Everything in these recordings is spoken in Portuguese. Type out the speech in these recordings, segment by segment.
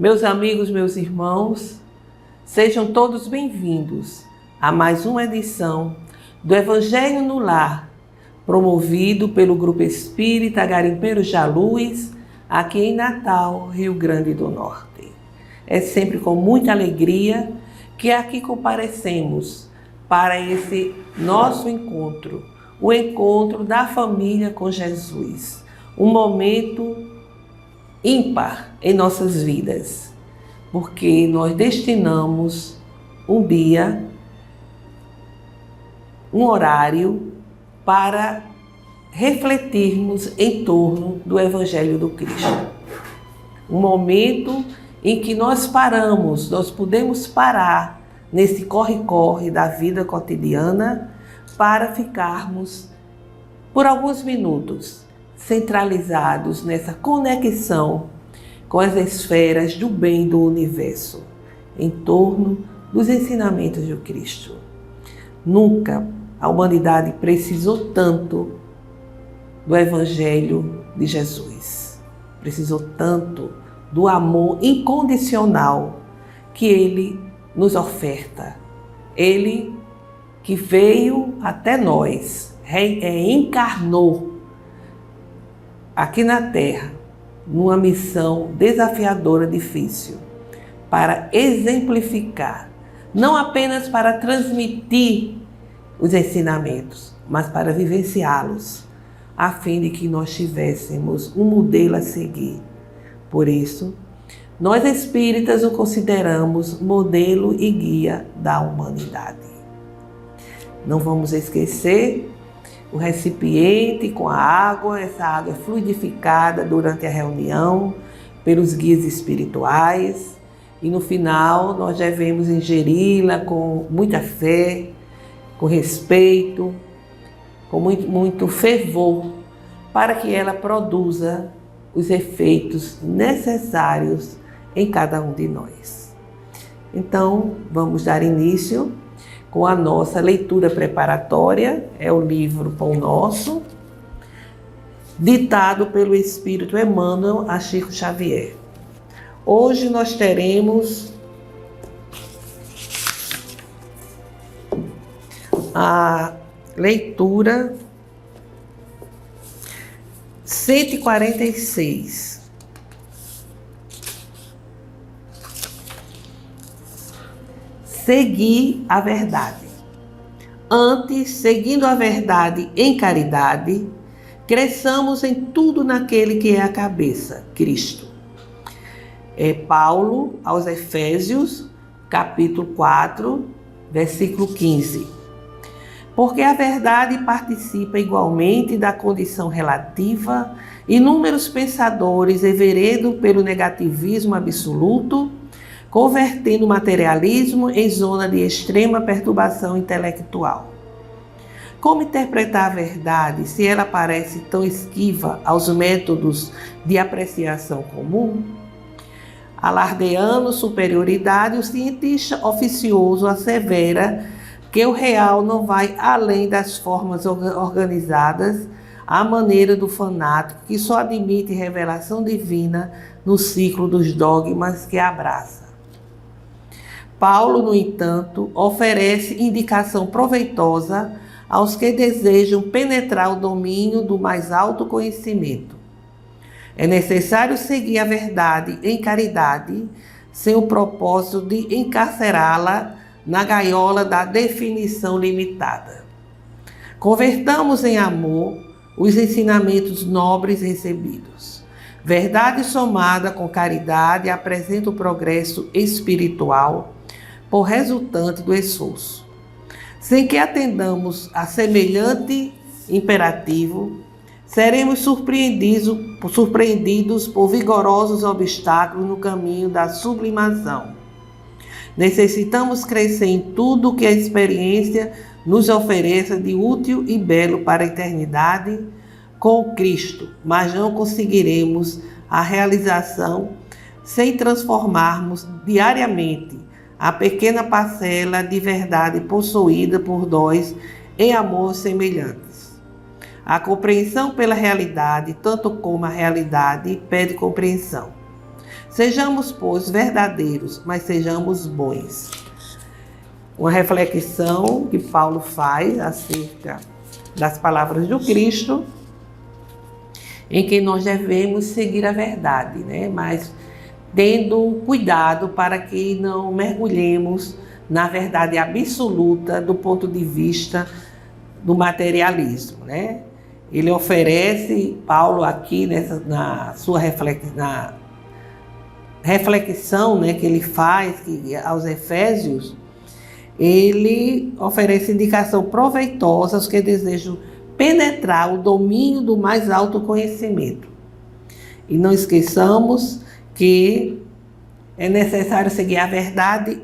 Meus amigos, meus irmãos, sejam todos bem-vindos a mais uma edição do Evangelho no Lar, promovido pelo Grupo Espírita Garimpeiros da Luz, aqui em Natal, Rio Grande do Norte. É sempre com muita alegria que aqui comparecemos para esse nosso encontro, o encontro da família com Jesus, um momento ímpar em nossas vidas, porque nós destinamos um dia, um horário para refletirmos em torno do Evangelho do Cristo. Um momento em que nós podemos parar nesse corre-corre da vida cotidiana para ficarmos por alguns minutos centralizados nessa conexão com as esferas do bem do universo, em torno dos ensinamentos de Cristo. Nunca a humanidade precisou tanto do Evangelho de Jesus, precisou tanto do amor incondicional que Ele nos oferta. Ele que veio até nós, encarnou aqui na Terra, numa missão desafiadora, difícil, para exemplificar, não apenas para transmitir os ensinamentos, mas para vivenciá-los, a fim de que nós tivéssemos um modelo a seguir. Por isso, nós espíritas o consideramos modelo e guia da humanidade. Não vamos esquecer o recipiente com a água, essa água é fluidificada durante a reunião pelos guias espirituais e no final nós devemos ingeri-la com muita fé, com respeito, com muito fervor, para que ela produza os efeitos necessários em cada um de nós. Então, vamos dar início com a nossa leitura preparatória, é o livro Pão Nosso, ditado pelo Espírito Emmanuel a Chico Xavier. Hoje nós teremos a leitura 146. Seguir a verdade. Antes, seguindo a verdade em caridade, cresçamos em tudo naquele que é a cabeça, Cristo. É Paulo aos Efésios, capítulo 4, versículo 15. Porque a verdade participa igualmente da condição relativa, inúmeros pensadores enveredam pelo negativismo absoluto, convertendo o materialismo em zona de extrema perturbação intelectual. Como interpretar a verdade se ela parece tão esquiva aos métodos de apreciação comum? Alardeando superioridade, o cientista oficioso assevera que o real não vai além das formas organizadas à maneira do fanático que só admite revelação divina no ciclo dos dogmas que abraça. Paulo, no entanto, oferece indicação proveitosa aos que desejam penetrar o domínio do mais alto conhecimento. É necessário seguir a verdade em caridade, sem o propósito de encarcerá-la na gaiola da definição limitada. Convertamos em amor os ensinamentos nobres recebidos. Verdade somada com caridade apresenta o progresso espiritual por resultante do esforço. Sem que atendamos a semelhante imperativo, seremos surpreendidos por vigorosos obstáculos no caminho da sublimação. Necessitamos crescer em tudo que a experiência nos ofereça de útil e belo para a eternidade com Cristo, mas não conseguiremos a realização sem transformarmos diariamente a pequena parcela de verdade possuída por nós em amor semelhantes. A compreensão pela realidade, tanto como a realidade, pede compreensão. Sejamos, pois, verdadeiros, mas sejamos bons. Uma reflexão que Paulo faz acerca das palavras do Cristo, em que nós devemos seguir a verdade, né? Mas tendo cuidado para que não mergulhemos na verdade absoluta do ponto de vista do materialismo, né? Ele oferece, Paulo aqui na sua reflexão, né, que ele faz aos Efésios, ele oferece indicação proveitosa aos que desejam penetrar o domínio do mais alto conhecimento. E não esqueçamos que é necessário seguir a verdade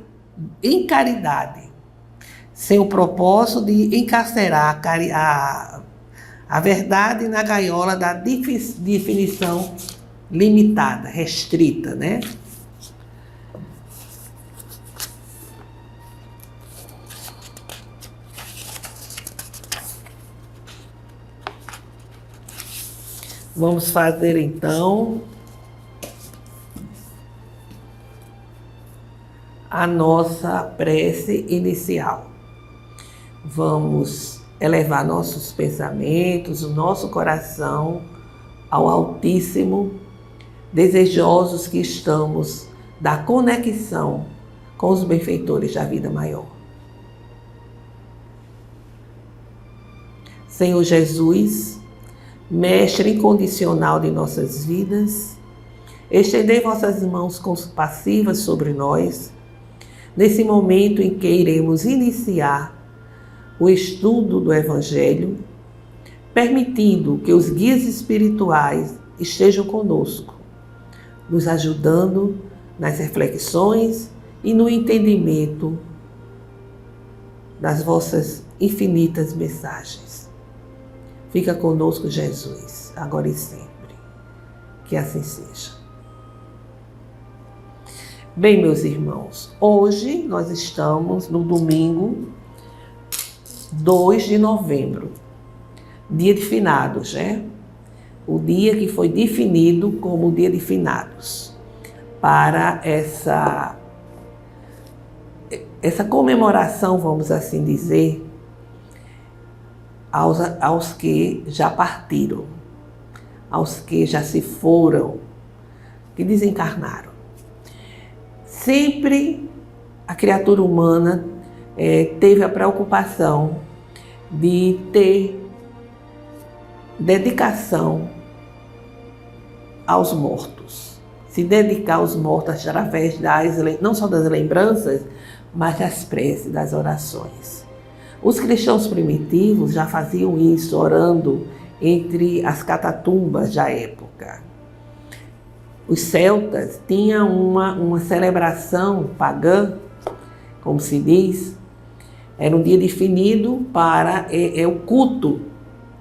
em caridade, sem o propósito de encarcerar a verdade na gaiola da definição limitada, restrita, né? Vamos fazer então a nossa prece inicial. Vamos elevar nossos pensamentos, o nosso coração ao Altíssimo, desejosos que estamos da conexão com os benfeitores da vida maior. Senhor Jesus, Mestre incondicional de nossas vidas, estendei vossas mãos compassivas sobre nós, nesse momento em que iremos iniciar o estudo do Evangelho, permitindo que os guias espirituais estejam conosco, nos ajudando nas reflexões e no entendimento das vossas infinitas mensagens. Fica conosco, Jesus, agora e sempre. Que assim seja. Bem, meus irmãos, hoje nós estamos no domingo 2 de novembro, dia de finados, né? O dia que foi definido como dia de finados para essa comemoração, vamos assim dizer, aos que já partiram, aos que já se foram, que desencarnaram. Sempre a criatura humana teve a preocupação de ter dedicação aos mortos, se dedicar aos mortos através não só das lembranças, mas das preces, das orações. Os cristãos primitivos já faziam isso, orando entre as catatumbas da época. Os celtas tinham uma celebração pagã, como se diz, era um dia definido para o culto,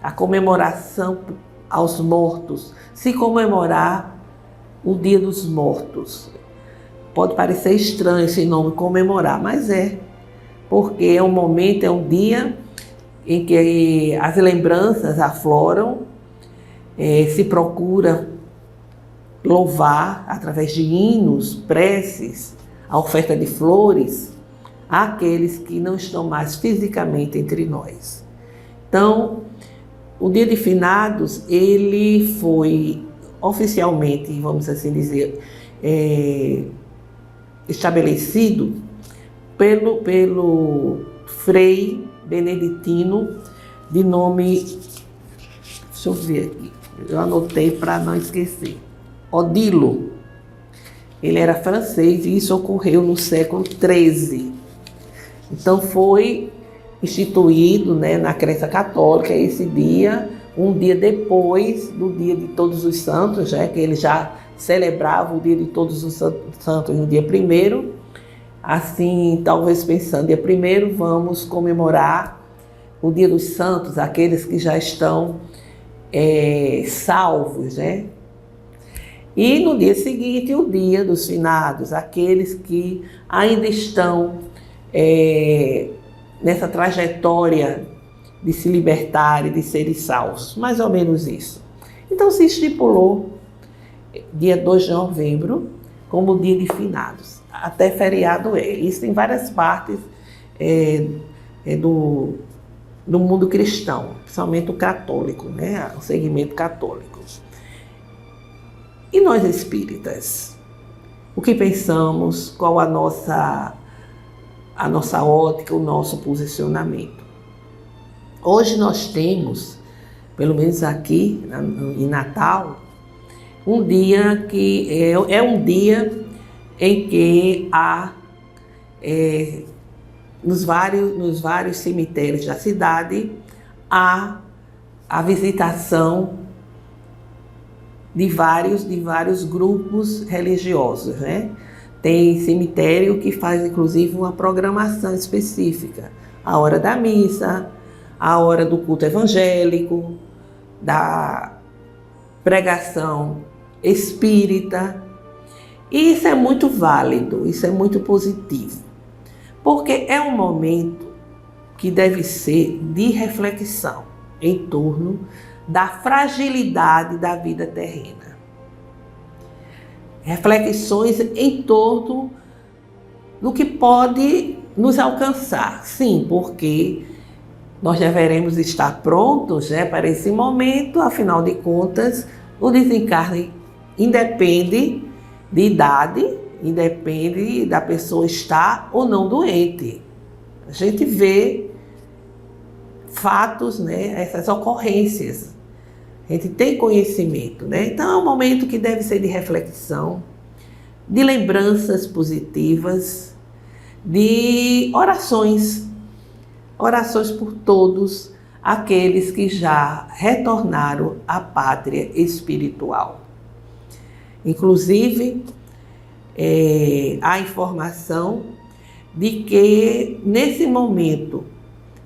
a comemoração aos mortos, se comemorar o Dia dos Mortos. Pode parecer estranho esse nome, comemorar, mas porque é um momento, é um dia em que as lembranças afloram, se procura louvar através de hinos, preces, a oferta de flores àqueles que não estão mais fisicamente entre nós. Então, o dia de finados, ele foi oficialmente, vamos assim dizer, estabelecido pelo frei beneditino de nome, deixa eu ver aqui, eu anotei para não esquecer, Odilo. Ele era francês e isso ocorreu no século XIII. Então foi instituído, né, na crença católica esse dia, um dia depois do dia de Todos os Santos, que ele já celebrava o dia de Todos os Santos no dia 1º. Assim, talvez pensando, dia 1º vamos comemorar o dia dos santos, aqueles que já estão salvos, né? E no dia seguinte, o dia dos finados, aqueles que ainda estão nessa trajetória de se libertar e de serem salvos, mais ou menos isso. Então se estipulou dia 2 de novembro como o dia de finados. Até feriado é. Isso em várias partes do mundo cristão, principalmente o católico, né? O segmento católico. E nós espíritas? O que pensamos? Qual a nossa ótica, o nosso posicionamento? Hoje nós temos, pelo menos aqui em Natal, um dia que é um dia em que há, nos vários cemitérios da cidade, há a visitação de vários grupos religiosos, né? Tem cemitério que faz, inclusive, uma programação específica. A hora da missa, a hora do culto evangélico, da pregação espírita. E isso é muito válido, isso é muito positivo, porque é um momento que deve ser de reflexão em torno da fragilidade da vida terrena. Reflexões em torno do que pode nos alcançar. Sim, porque nós deveremos estar prontos, né, para esse momento. Afinal de contas, o desencarne independe de idade, independe da pessoa estar ou não doente. A gente vê fatos, né, essas ocorrências. A gente tem conhecimento, né? Então é um momento que deve ser de reflexão, de lembranças positivas, de orações por todos aqueles que já retornaram à pátria espiritual. Inclusive, há informação de que nesse momento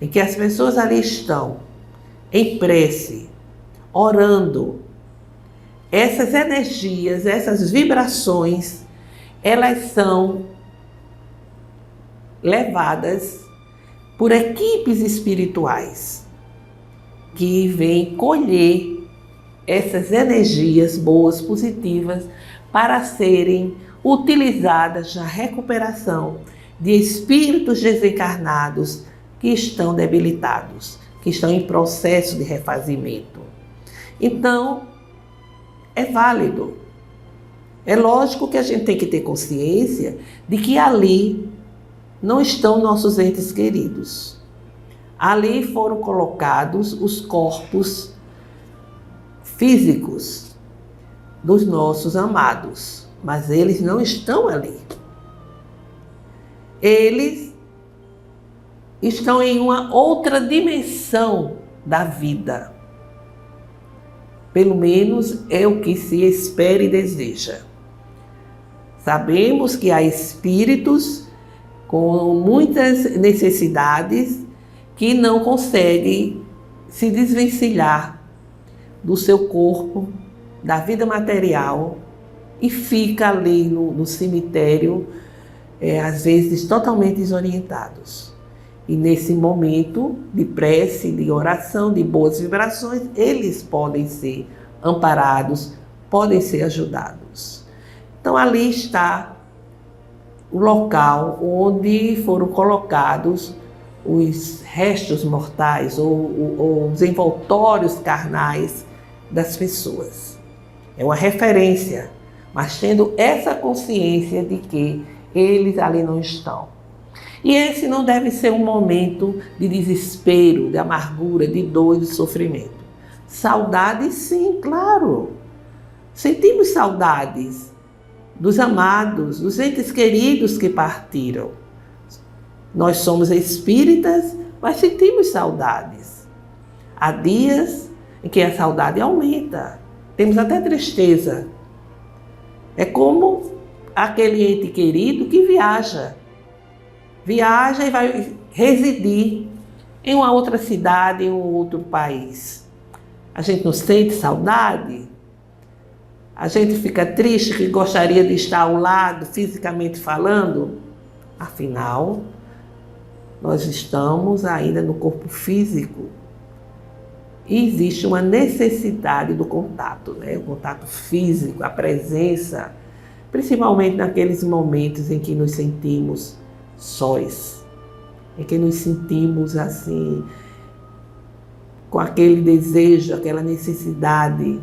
em que as pessoas ali estão em prece, orando, essas energias, essas vibrações, elas são levadas por equipes espirituais que vêm colher essas energias boas, positivas, para serem utilizadas na recuperação de espíritos desencarnados que estão debilitados, que estão em processo de refazimento. Então, é válido. É lógico que a gente tem que ter consciência de que ali não estão nossos entes queridos. Ali foram colocados os corpos físicos dos nossos amados, mas eles não estão ali. Eles estão em uma outra dimensão da vida. Pelo menos é o que se espera e deseja. Sabemos que há espíritos com muitas necessidades que não conseguem se desvencilhar do seu corpo, da vida material, e fica ali no cemitério, às vezes totalmente desorientados. E nesse momento de prece, de oração, de boas vibrações, eles podem ser amparados, podem ser ajudados. Então ali está o local onde foram colocados os restos mortais ou os envoltórios carnais das pessoas. É uma referência, mas tendo essa consciência de que eles ali não estão. E esse não deve ser um momento de desespero, de amargura, de dor e de sofrimento. Saudade, sim, claro. Sentimos saudades dos amados, dos entes queridos que partiram. Nós somos espíritas, mas sentimos saudades. Há dias em que a saudade aumenta. Temos até tristeza. É como aquele ente querido que viaja e vai residir em uma outra cidade, em um outro país. A gente não sente saudade? A gente fica triste que gostaria de estar ao lado, fisicamente falando? Afinal, nós estamos ainda no corpo físico. E existe uma necessidade do contato, né? O contato físico, a presença, principalmente naqueles momentos em que nos sentimos sós, em que nos sentimos assim, com aquele desejo, aquela necessidade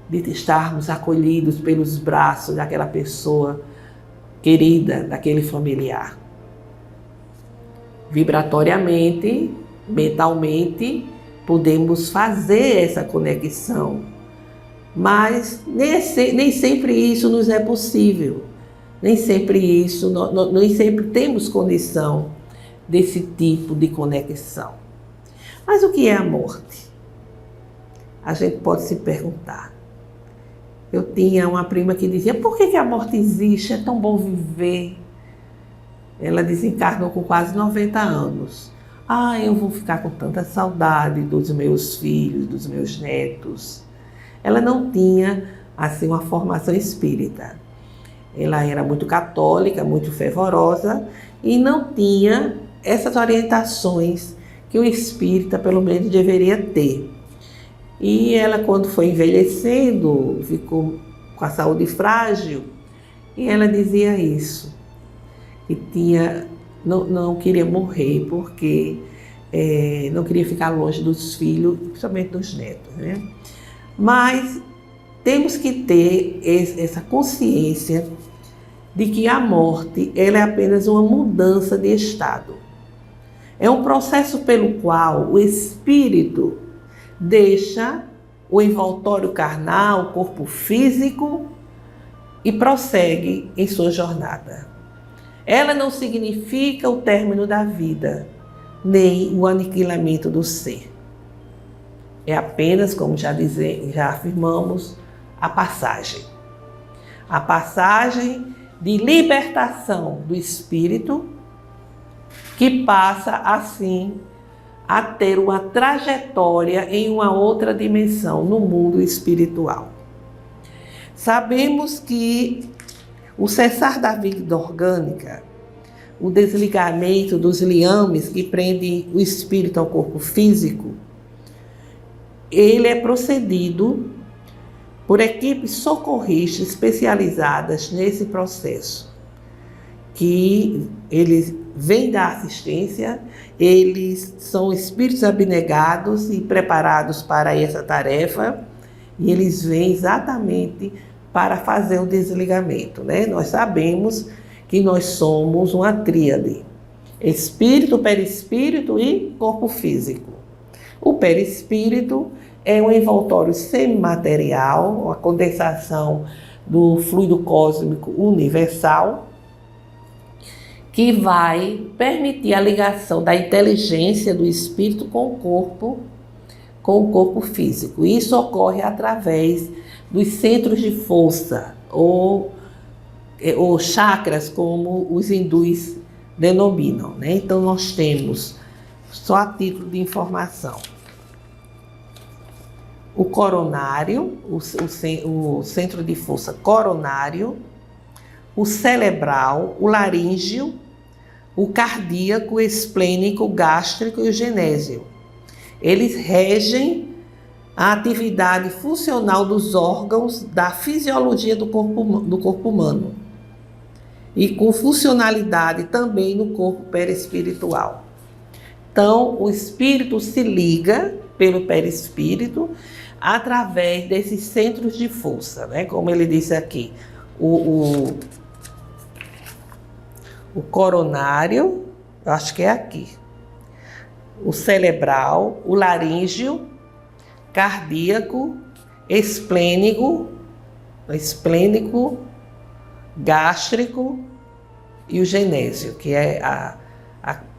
de estarmos acolhidos pelos braços daquela pessoa querida, daquele familiar. Vibratoriamente, mentalmente, podemos fazer essa conexão, mas nem sempre isso nos é possível, nem sempre temos condição desse tipo de conexão. Mas o que é a morte? A gente pode se perguntar. Eu tinha uma prima que dizia, por que a morte existe? É tão bom viver. Ela desencarnou com quase 90 anos. Eu vou ficar com tanta saudade dos meus filhos, dos meus netos. Ela não tinha, assim, uma formação espírita. Ela era muito católica, muito fervorosa e não tinha essas orientações que o espírita, pelo menos, deveria ter. E ela, quando foi envelhecendo, ficou com a saúde frágil, e ela dizia isso, que não queria morrer porque não queria ficar longe dos filhos, principalmente dos netos, né? Mas temos que ter essa consciência de que a morte ela é apenas uma mudança de estado. É um processo pelo qual o espírito deixa o envoltório carnal, o corpo físico e prossegue em sua jornada. Ela não significa o término da vida, nem o aniquilamento do ser. É apenas, como já afirmamos, a passagem. A passagem de libertação do espírito que passa, assim, a ter uma trajetória em uma outra dimensão, no mundo espiritual. Sabemos que o cessar da vida orgânica, o desligamento dos liames que prendem o espírito ao corpo físico, ele é procedido por equipes socorristas especializadas nesse processo, que eles vêm dar assistência, eles são espíritos abnegados e preparados para essa tarefa, e eles vêm exatamente para fazer o desligamento, né? Nós sabemos que nós somos uma tríade: espírito, perispírito e corpo físico. O perispírito é um envoltório semimaterial, uma condensação do fluido cósmico universal, que vai permitir a ligação da inteligência do espírito com o corpo físico. Isso ocorre através dos centros de força, ou chakras, como os hindus denominam, né? Então nós temos, só a título de informação, o coronário, o centro de força coronário, o cerebral, o laríngeo, o cardíaco, o esplênico, o gástrico e o genésio. Eles regem a atividade funcional dos órgãos da fisiologia do corpo humano e com funcionalidade também no corpo perispiritual. Então, o espírito se liga pelo perispírito através desses centros de força, né? Como ele disse aqui, o coronário, eu acho que é aqui, o cerebral, o laríngeo, cardíaco, esplênico, gástrico e o genésio, que é a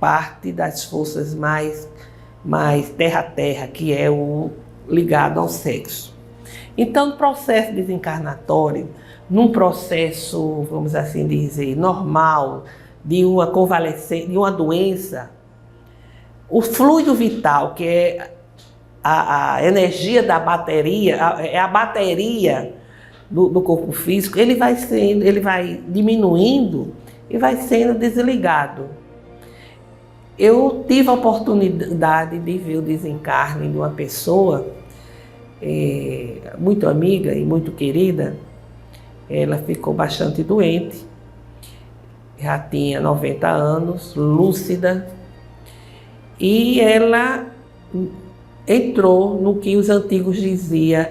parte das forças mais terra-terra, que é o ligado ao sexo. Então, no processo desencarnatório, num processo, vamos assim dizer, normal, de uma convalescência, de uma doença, o fluido vital, que é a energia da bateria, é a bateria do corpo físico, ele vai diminuindo e vai sendo desligado. Eu tive a oportunidade de ver o desencarne de uma pessoa muito amiga e muito querida, ela ficou bastante doente, já tinha 90 anos, lúcida, e ela entrou no que os antigos diziam,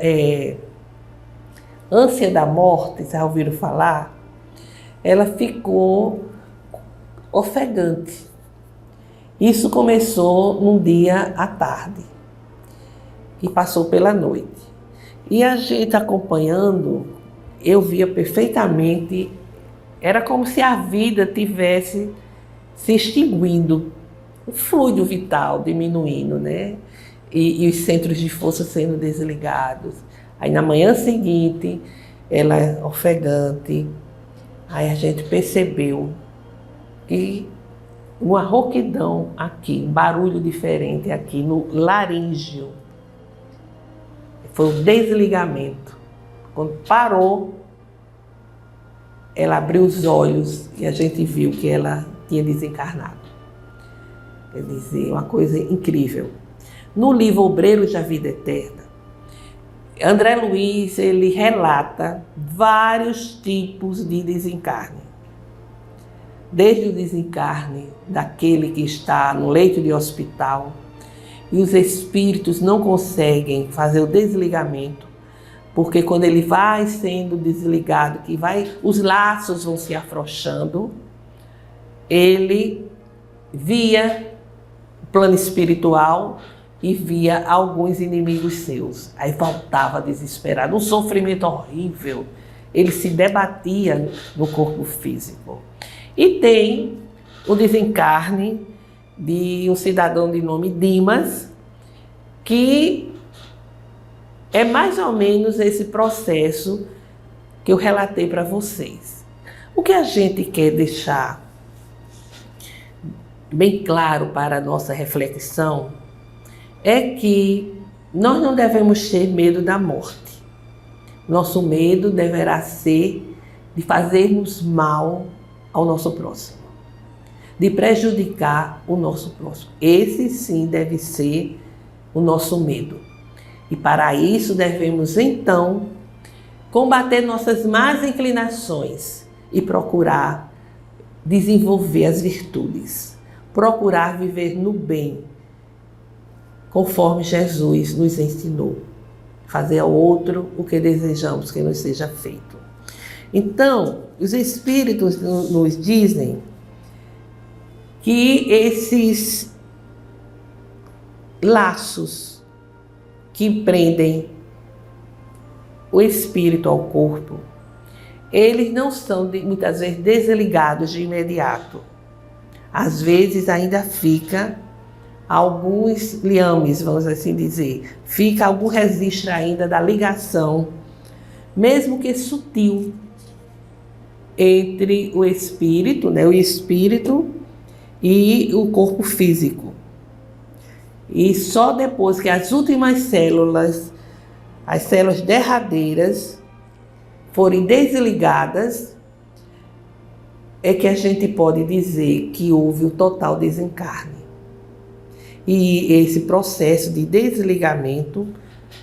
ânsia da morte, já ouviram falar? Ela ficou ofegante. Isso começou num dia à tarde e passou pela noite. E a gente acompanhando, eu via perfeitamente, era como se a vida tivesse se extinguindo, o fluido vital diminuindo, né? E os centros de força sendo desligados. Aí na manhã seguinte, ela ofegante, aí a gente percebeu que uma rouquidão aqui, um barulho diferente aqui no laríngeo. Foi o desligamento. Quando parou, ela abriu os olhos e a gente viu que ela tinha desencarnado. Quer dizer, uma coisa incrível. No livro Obreiros da Vida Eterna, André Luiz, ele relata vários tipos de desencarne. Desde o desencarne daquele que está no leito de hospital e os espíritos não conseguem fazer o desligamento, porque quando ele vai sendo desligado, os laços vão se afrouxando, ele via o plano espiritual e via alguns inimigos seus. Aí voltava desesperado, um sofrimento horrível. Ele se debatia no corpo físico. E tem o desencarne de um cidadão de nome Dimas, que é mais ou menos esse processo que eu relatei para vocês. O que a gente quer deixar bem claro para a nossa reflexão é que nós não devemos ter medo da morte. Nosso medo deverá ser de fazermos mal ao nosso próximo, de prejudicar o nosso próximo. Esse sim deve ser o nosso medo. E para isso devemos então combater nossas más inclinações e procurar desenvolver as virtudes, procurar viver no bem, conforme Jesus nos ensinou, fazer ao outro o que desejamos que nos seja feito. Então, os espíritos nos dizem que esses laços que prendem o espírito ao corpo, eles não são muitas vezes desligados de imediato. Às vezes ainda fica alguns liames, vamos assim dizer, fica algum registro ainda da ligação, mesmo que sutil, entre o espírito, né, o espírito e o corpo físico. E só depois que as últimas células, as células derradeiras, forem desligadas, é que a gente pode dizer que houve o total desencarne. E esse processo de desligamento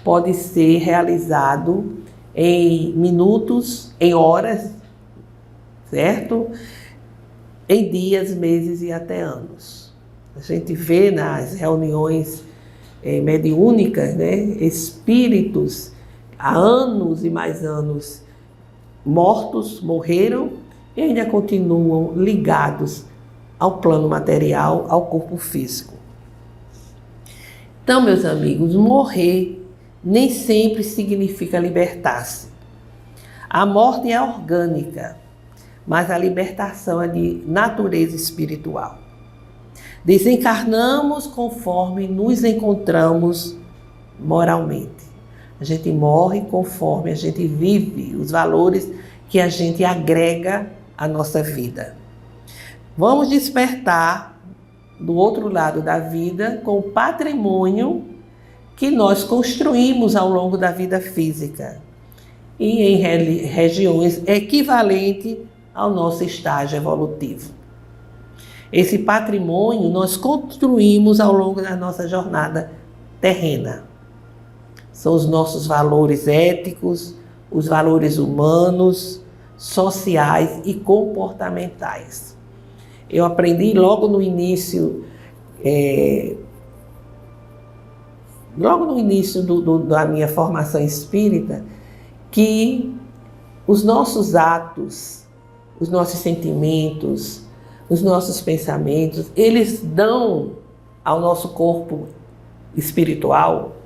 pode ser realizado em minutos, em horas, certo? Em dias, meses e até anos. A gente vê nas reuniões mediúnicas, né, espíritos há anos e mais anos mortos, morreram e ainda continuam ligados ao plano material, ao corpo físico. Então, meus amigos, morrer nem sempre significa libertar-se. A morte é orgânica, mas a libertação é de natureza espiritual. Desencarnamos conforme nos encontramos moralmente. A gente morre conforme a gente vive os valores que a gente agrega à nossa vida. Vamos despertar do outro lado da vida com o patrimônio que nós construímos ao longo da vida física e em regiões equivalentes ao nosso estágio evolutivo. Esse patrimônio nós construímos ao longo da nossa jornada terrena. São os nossos valores éticos, os valores humanos, sociais e comportamentais. Eu aprendi logo no início, da minha formação espírita, que os nossos atos, os nossos sentimentos, os nossos pensamentos, eles dão ao nosso corpo espiritual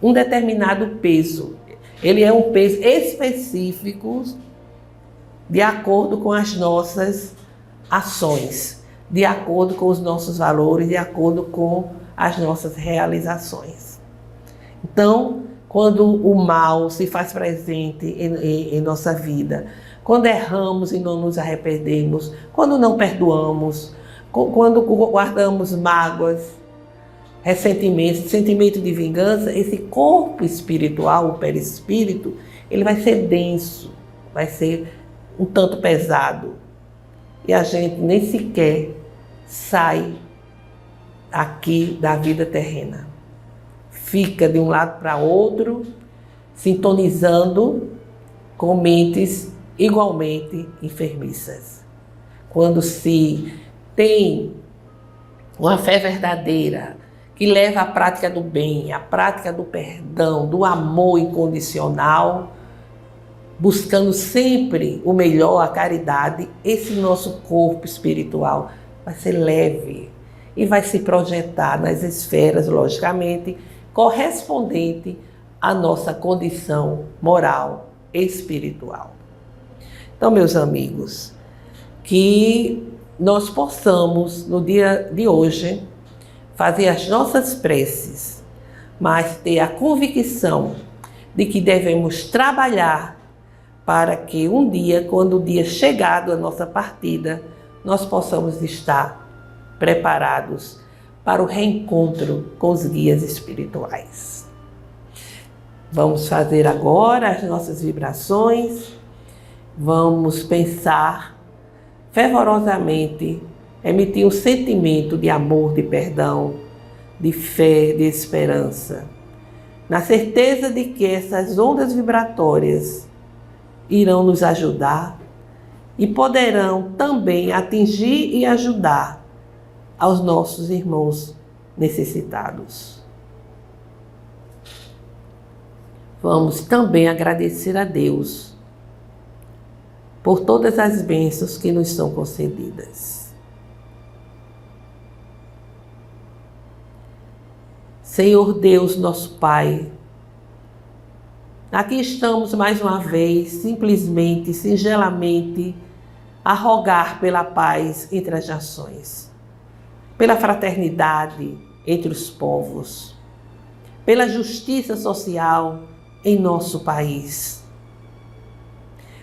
um determinado peso. Ele é um peso específico de acordo com as nossas ações, de acordo com os nossos valores, de acordo com as nossas realizações. Então, quando o mal se faz presente em nossa vida, quando erramos e não nos arrependemos, quando não perdoamos, quando guardamos mágoas, ressentimentos, sentimento de vingança, esse corpo espiritual, o perispírito, ele vai ser denso, vai ser um tanto pesado. E a gente nem sequer sai aqui da vida terrena. Fica de um lado para outro, sintonizando com mentes igualmente enfermiças. Quando se tem uma fé verdadeira, que leva à prática do bem, à prática do perdão, do amor incondicional, buscando sempre o melhor, a caridade, esse nosso corpo espiritual vai ser leve e vai se projetar nas esferas, logicamente, correspondente à nossa condição moral e espiritual. Então, meus amigos, que nós possamos, no dia de hoje, fazer as nossas preces, mas ter a convicção de que devemos trabalhar para que um dia, quando o dia chegado a nossa partida, nós possamos estar preparados para o reencontro com os guias espirituais. Vamos fazer agora as nossas vibrações, vamos pensar fervorosamente, emitir um sentimento de amor, de perdão, de fé, de esperança, na certeza de que essas ondas vibratórias irão nos ajudar e poderão também atingir e ajudar aos nossos irmãos necessitados. Vamos também agradecer a Deus por todas as bênçãos que nos são concedidas. Senhor Deus, nosso Pai, aqui estamos mais uma vez, simplesmente, singelamente, a rogar pela paz entre as nações, pela fraternidade entre os povos, pela justiça social em nosso país,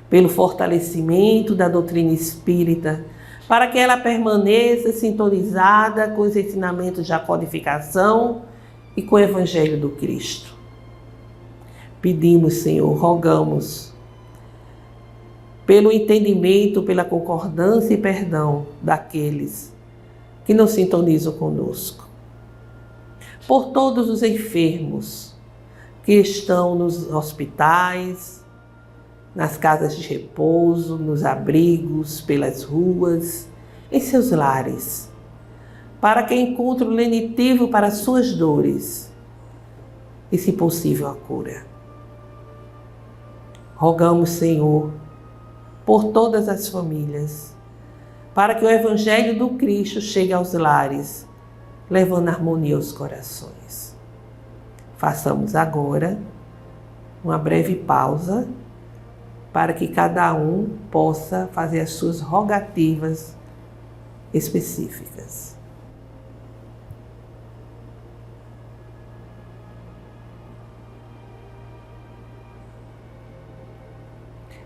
pelo fortalecimento da doutrina espírita, para que ela permaneça sintonizada com os ensinamentos da codificação e com o Evangelho do Cristo. Pedimos, Senhor, rogamos pelo entendimento, pela concordância e perdão daqueles que não sintonizam conosco. Por todos os enfermos que estão nos hospitais, nas casas de repouso, nos abrigos, pelas ruas, em seus lares, para que encontre o lenitivo para suas dores e, se possível, a cura. Rogamos, Senhor, por todas as famílias, para que o Evangelho do Cristo chegue aos lares, levando harmonia aos corações. Façamos agora uma breve pausa para que cada um possa fazer as suas rogativas específicas.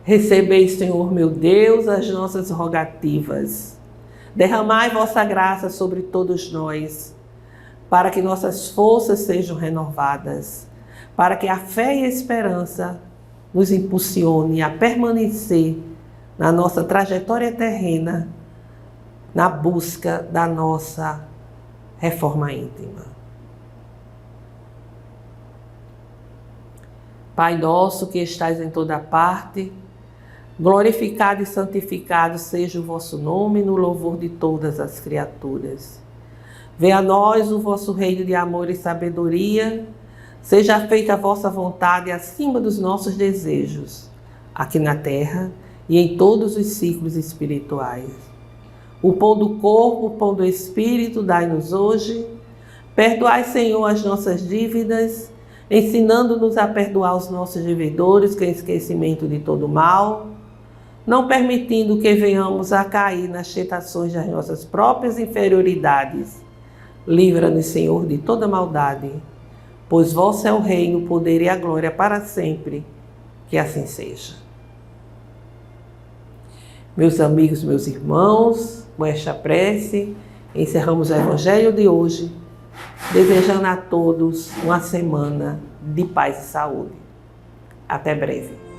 Recebei, Senhor meu Deus, as nossas rogativas. Derramai vossa graça sobre todos nós, para que nossas forças sejam renovadas, para que a fé e a esperança nos impulsione a permanecer na nossa trajetória terrena, na busca da nossa reforma íntima. Pai nosso que estais em toda parte, glorificado e santificado seja o vosso nome no louvor de todas as criaturas. Venha a nós o vosso reino de amor e sabedoria, seja feita a vossa vontade acima dos nossos desejos, aqui na terra e em todos os ciclos espirituais. O pão do corpo, o pão do espírito, dai-nos hoje. Perdoai, Senhor, as nossas dívidas, ensinando-nos a perdoar os nossos devedores, com esquecimento de todo mal, não permitindo que venhamos a cair nas tentações das nossas próprias inferioridades. Livra-nos, Senhor, de toda maldade, pois vosso é o reino, o poder e a glória para sempre. Que assim seja. Meus amigos, meus irmãos, com esta prece, encerramos o Evangelho de hoje, desejando a todos uma semana de paz e saúde. Até breve.